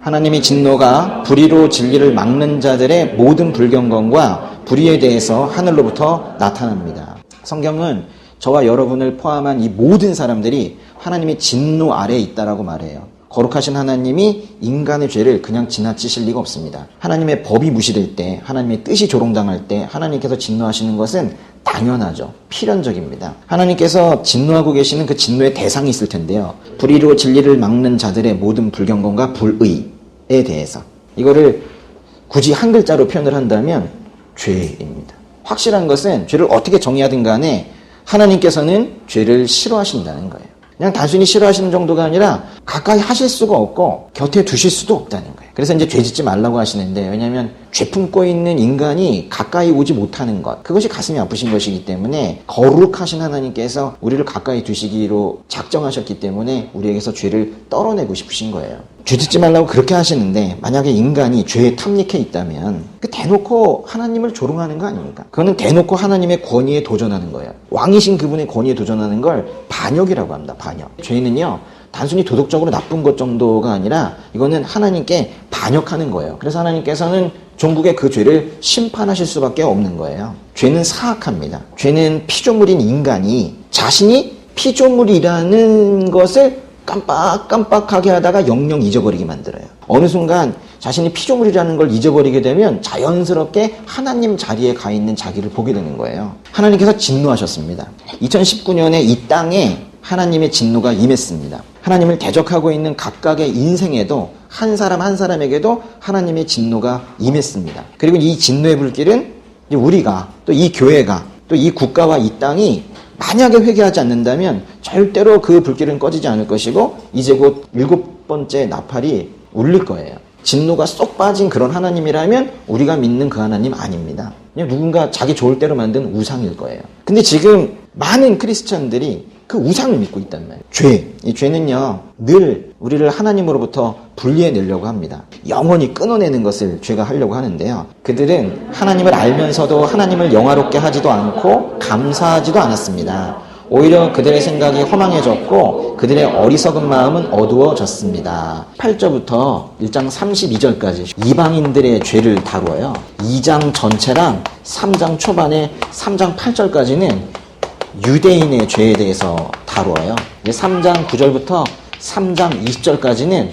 하나님의 진노가 불의로 진리를 막는 자들의 모든 불경건과 불의에 대해서 하늘로부터 나타납니다. 성경은 저와 여러분을 포함한 이 모든 사람들이 하나님의 진노 아래에 있다라고 말해요. 거룩하신 하나님이 인간의 죄를 그냥 지나치실 리가 없습니다. 하나님의 법이 무시될 때, 하나님의 뜻이 조롱당할 때 하나님께서 진노하시는 것은 당연하죠. 필연적입니다. 하나님께서 진노하고 계시는 그 진노의 대상이 있을 텐데요. 불의로 진리를 막는 자들의 모든 불경건과 불의에 대해서, 이거를 굳이 한 글자로 표현을 한다면 죄입니다. 확실한 것은 죄를 어떻게 정의하든 간에 하나님께서는 죄를 싫어하신다는 거예요. 그냥 단순히 싫어하시는 정도가 아니라 가까이 하실 수가 없고 곁에 두실 수도 없다는 거예요. 그래서 이제 죄 짓지 말라고 하시는데, 왜냐하면 죄 품고 있는 인간이 가까이 오지 못하는 것, 그것이 가슴이 아프신 것이기 때문에 거룩하신 하나님께서 우리를 가까이 두시기로 작정하셨기 때문에 우리에게서 죄를 떨어내고 싶으신 거예요. 죄 짓지 말라고 그렇게 하시는데, 만약에 인간이 죄에 탐닉해 있다면 그 대놓고 하나님을 조롱하는 거 아닙니까? 그거는 대놓고 하나님의 권위에 도전하는 거예요. 왕이신 그분의 권위에 도전하는 걸 반역이라고 합니다. 반역. 죄는요, 단순히 도덕적으로 나쁜 것 정도가 아니라 이거는 하나님께 반역하는 거예요. 그래서 하나님께서는 종국의 그 죄를 심판하실 수밖에 없는 거예요. 죄는 사악합니다. 죄는 피조물인 인간이 자신이 피조물이라는 것을 깜빡깜빡하게 하다가 영영 잊어버리게 만들어요. 어느 순간 자신이 피조물이라는 걸 잊어버리게 되면 자연스럽게 하나님 자리에 가 있는 자기를 보게 되는 거예요. 하나님께서 진노하셨습니다. 2019년에 이 땅에 하나님의 진노가 임했습니다. 하나님을 대적하고 있는 각각의 인생에도 한 사람 한 사람에게도 하나님의 진노가 임했습니다. 그리고 이 진노의 불길은 우리가, 또 이 교회가, 또 이 국가와 이 땅이 만약에 회개하지 않는다면 절대로 그 불길은 꺼지지 않을 것이고, 이제 곧 7번째 나팔이 울릴 거예요. 진노가 쏙 빠진 그런 하나님이라면 우리가 믿는 그 하나님 아닙니다. 그냥 누군가 자기 좋을 대로 만든 우상일 거예요. 근데 지금 많은 크리스천들이 그 우상을 믿고 있단 말이에요. 죄. 이 죄는요, 늘 우리를 하나님으로부터 분리해내려고 합니다. 영원히 끊어내는 것을 죄가 하려고 하는데요. 그들은 하나님을 알면서도 하나님을 영화롭게 하지도 않고 감사하지도 않았습니다. 오히려 그들의 생각이 허망해졌고 그들의 어리석은 마음은 어두워졌습니다. 8절부터 1장 32절까지 이방인들의 죄를 다루어요. 2장 전체랑 3장 초반에 3장 8절까지는 유대인의 죄에 대해서 다루어요. 이제 3장 9절부터 3장 20절까지는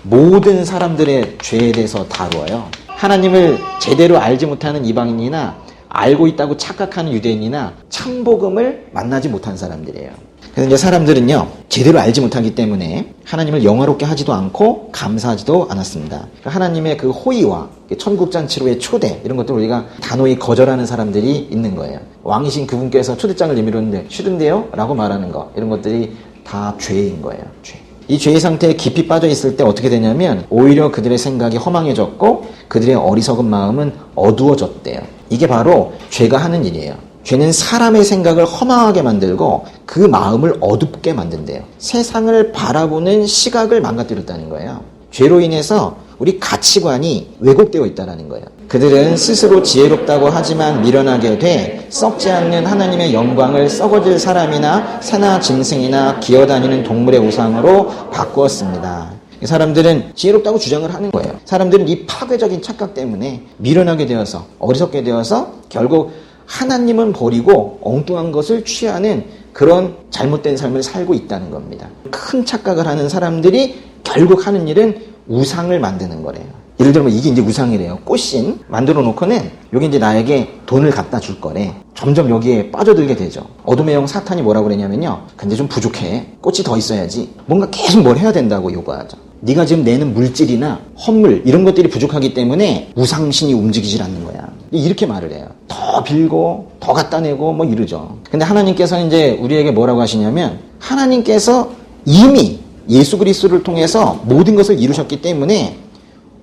모든 사람들의 죄에 대해서 다루어요. 하나님을 제대로 알지 못하는 이방인이나 알고 있다고 착각하는 유대인이나 참복음을 만나지 못한 사람들이에요. 그래서 이제 사람들은요, 제대로 알지 못하기 때문에 하나님을 영화롭게 하지도 않고 감사하지도 않았습니다. 그러니까 하나님의 그 호의와 천국잔치로의 초대, 이런 것들 우리가 단호히 거절하는 사람들이 있는 거예요. 왕이신 그분께서 초대장을 내밀었는데 싫은데요? 라고 말하는 거, 이런 것들이 다 죄인 거예요. 죄. 이 죄의 상태에 깊이 빠져 있을 때 어떻게 되냐면 오히려 그들의 생각이 허망해졌고 그들의 어리석은 마음은 어두워졌대요. 이게 바로 죄가 하는 일이에요. 죄는 사람의 생각을 허망하게 만들고 그 마음을 어둡게 만든대요. 세상을 바라보는 시각을 망가뜨렸다는 거예요. 죄로 인해서 우리 가치관이 왜곡되어 있다는 거예요. 그들은 스스로 지혜롭다고 하지만 미련하게 돼 썩지 않는 하나님의 영광을 썩어질 사람이나 새나 짐승이나 기어다니는 동물의 우상으로 바꾸었습니다. 사람들은 지혜롭다고 주장을 하는 거예요. 사람들은 이 파괴적인 착각 때문에 미련하게 되어서, 어리석게 되어서 결국 하나님은 버리고 엉뚱한 것을 취하는 그런 잘못된 삶을 살고 있다는 겁니다. 큰 착각을 하는 사람들이 결국 하는 일은 우상을 만드는 거래요. 예를 들면 이게 이제 우상이래요. 꽃신 만들어 놓고는 여기 이제 나에게 돈을 갖다 줄 거래. 점점 여기에 빠져들게 되죠. 어둠의 영 사탄이 뭐라고 그러냐면요, 근데 좀 부족해. 꽃이 더 있어야지. 뭔가 계속 뭘 해야 된다고 요구하죠. 네가 지금 내는 물질이나 헌물 이런 것들이 부족하기 때문에 우상신이 움직이질 않는 거야. 이렇게 말을 해요. 더 빌고 더 갖다 내고 뭐 이러죠. 근데 하나님께서는 이제 우리에게 뭐라고 하시냐면, 하나님께서 이미 예수 그리스도를 통해서 모든 것을 이루셨기 때문에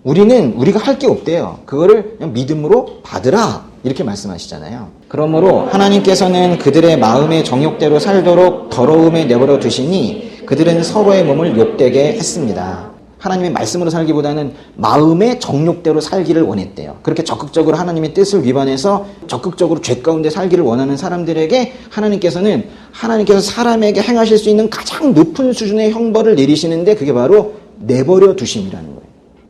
우리가 할 게 없대요. 그거를 그냥 믿음으로 받으라, 이렇게 말씀하시잖아요. 그러므로 하나님께서는 그들의 마음의 정욕대로 살도록 더러움에 내버려 두시니 그들은 서로의 몸을 욕되게 했습니다. 하나님의 말씀으로 살기보다는 마음의 정욕대로 살기를 원했대요. 그렇게 적극적으로 하나님의 뜻을 위반해서 적극적으로 죄 가운데 살기를 원하는 사람들에게 하나님께서 사람에게 행하실 수 있는 가장 높은 수준의 형벌을 내리시는데, 그게 바로 내버려 두심이라는 거예요.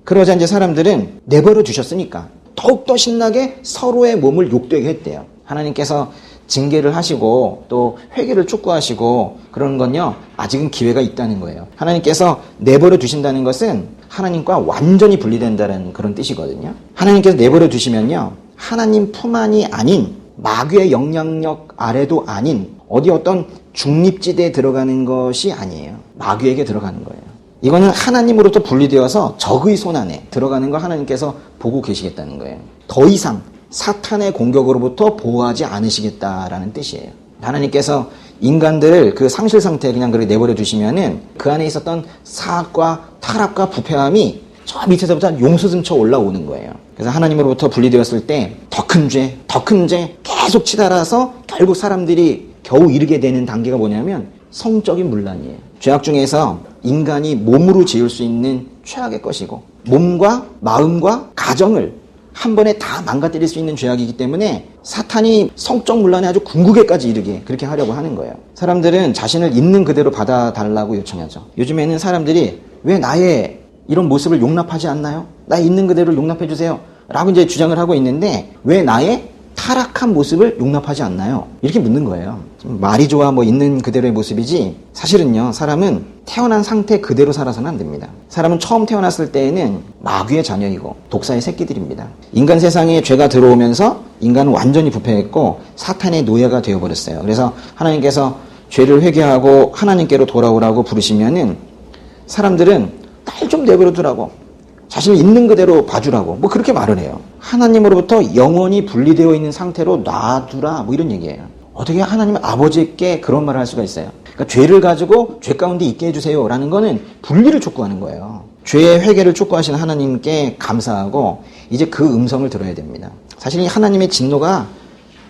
그러자 이제 사람들은 내버려 두셨으니까 더욱더 신나게 서로의 몸을 욕되게 했대요. 하나님께서 징계를 하시고 또 회개를 촉구하시고 그러는 건요, 아직은 기회가 있다는 거예요. 하나님께서 내버려 두신다는 것은 하나님과 완전히 분리된다는 그런 뜻이거든요. 하나님께서 내버려 두시면요, 하나님 품 안이 아닌 마귀의 영향력 아래도 아닌 어디 어떤 중립지대에 들어가는 것이 아니에요. 마귀에게 들어가는 거예요. 이거는 하나님으로부터 분리되어서 적의 손 안에 들어가는 거 하나님께서 보고 계시겠다는 거예요. 더 이상 사탄의 공격으로부터 보호하지 않으시겠다라는 뜻이에요. 하나님께서 인간들을 그 상실 상태에 그냥 그렇게 내버려 두시면은 그 안에 있었던 사악과 타락과 부패함이 저 밑에서부터 용수슴쳐 올라오는 거예요. 그래서 하나님으로부터 분리되었을 때 더 큰 죄 계속 치달아서 결국 사람들이 겨우 이르게 되는 단계가 뭐냐면 성적인 문란이에요. 죄악 중에서 인간이 몸으로 지을 수 있는 최악의 것이고 몸과 마음과 가정을 한 번에 다 망가뜨릴 수 있는 죄악이기 때문에 사탄이 성적 문란에 아주 궁극에까지 이르게 그렇게 하려고 하는 거예요. 사람들은 자신을 있는 그대로 받아달라고 요청하죠. 요즘에는 사람들이 왜 나의 이런 모습을 용납하지 않나요? 나 있는 그대로 용납해 주세요 라고 이제 주장을 하고 있는데 왜 나의 타락한 모습을 용납하지 않나요? 이렇게 묻는 거예요. 좀 말이 좋아 뭐 있는 그대로의 모습이지 사실은요, 사람은 태어난 상태 그대로 살아서는 안 됩니다. 사람은 처음 태어났을 때에는 마귀의 자녀이고 독사의 새끼들입니다. 인간 세상에 죄가 들어오면서 인간은 완전히 부패했고 사탄의 노예가 되어버렸어요. 그래서 하나님께서 죄를 회개하고 하나님께로 돌아오라고 부르시면은 사람들은 날 좀 내버려 두라고, 자신을 있는 그대로 봐주라고 뭐 그렇게 말을 해요. 하나님으로부터 영원히 분리되어 있는 상태로 놔두라 뭐 이런 얘기예요. 어떻게 하나님 아버지께 그런 말을 할 수가 있어요? 그러니까 죄를 가지고 죄 가운데 있게 해주세요 라는 거는 분리를 촉구하는 거예요. 죄의 회개를 촉구하시는 하나님께 감사하고 이제 그 음성을 들어야 됩니다. 사실 이 하나님의 진노가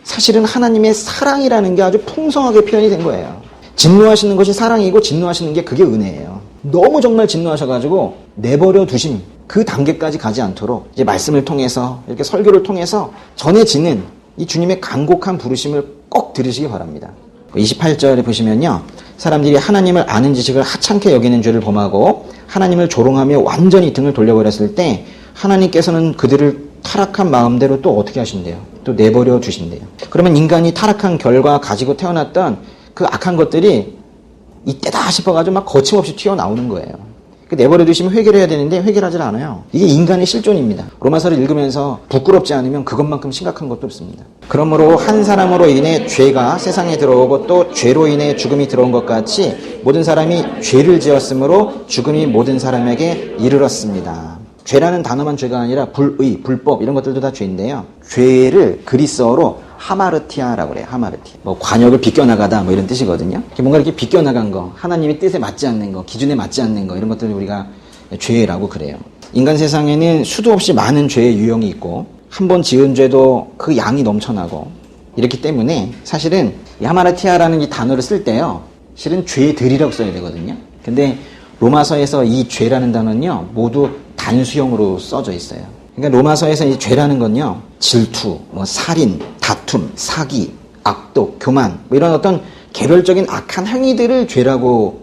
사실은 하나님의 사랑이라는 게 아주 풍성하게 표현이 된 거예요. 진노하시는 것이 사랑이고 진노하시는 게 그게 은혜예요. 너무 정말 진노하셔가지고 내버려 두심 그 단계까지 가지 않도록 이제 말씀을 통해서 이렇게 설교를 통해서 전해지는 이 주님의 간곡한 부르심을 꼭 들으시기 바랍니다. 28절에 보시면요, 사람들이 하나님을 아는 지식을 하찮게 여기는 죄를 범하고 하나님을 조롱하며 완전히 등을 돌려버렸을 때 하나님께서는 그들을 타락한 마음대로 또 어떻게 하신대요? 또 내버려 두신대요. 그러면 인간이 타락한 결과 가지고 태어났던 그 악한 것들이 이때다 싶어가지고 막 거침없이 튀어나오는 거예요. 내버려 두시면 회개를 해야 되는데 회개를 하질 않아요. 이게 인간의 실존입니다. 로마서를 읽으면서 부끄럽지 않으면 그것만큼 심각한 것도 없습니다. 그러므로 한 사람으로 인해 죄가 세상에 들어오고 또 죄로 인해 죽음이 들어온 것 같이 모든 사람이 죄를 지었으므로 죽음이 모든 사람에게 이르렀습니다. 죄라는 단어만 죄가 아니라 불의, 불법 이런 것들도 다 죄인데요. 죄를 그리스어로 하마르티아라고 그래요. 하마르티. 뭐 관역을 비껴나가다 뭐 이런 뜻이거든요. 뭔가 이렇게 비껴나간 거, 하나님의 뜻에 맞지 않는 거, 기준에 맞지 않는 거 이런 것들을 우리가 죄라고 그래요. 인간 세상에는 수도 없이 많은 죄의 유형이 있고 한 번 지은 죄도 그 양이 넘쳐나고 이렇기 때문에 사실은 이 하마르티아라는 이 단어를 쓸 때요, 실은 죄들이라고 써야 되거든요. 근데 로마서에서 이 죄라는 단어는요 모두 단수형으로 써져 있어요. 그러니까 로마서에서 이 죄라는 건요, 질투, 뭐 살인, 다툼, 사기, 악독, 교만 뭐 이런 어떤 개별적인 악한 행위들을 죄라고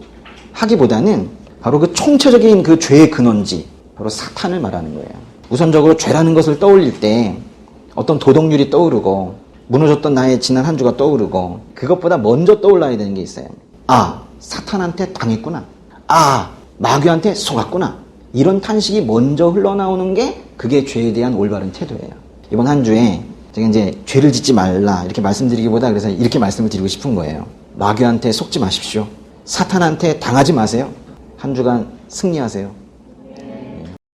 하기보다는 바로 그 총체적인 그 죄의 근원지, 바로 사탄을 말하는 거예요. 우선적으로 죄라는 것을 떠올릴 때 어떤 도덕률이 떠오르고 무너졌던 나의 지난 한 주가 떠오르고 그것보다 먼저 떠올라야 되는 게 있어요. 아, 사탄한테 당했구나. 아, 마귀한테 속았구나. 이런 탄식이 먼저 흘러나오는 게 그게 죄에 대한 올바른 태도예요. 이번 한 주에 제가 이제 죄를 짓지 말라 이렇게 말씀드리기보다 그래서 이렇게 말씀을 드리고 싶은 거예요. 마귀한테 속지 마십시오. 사탄한테 당하지 마세요. 한 주간 승리하세요.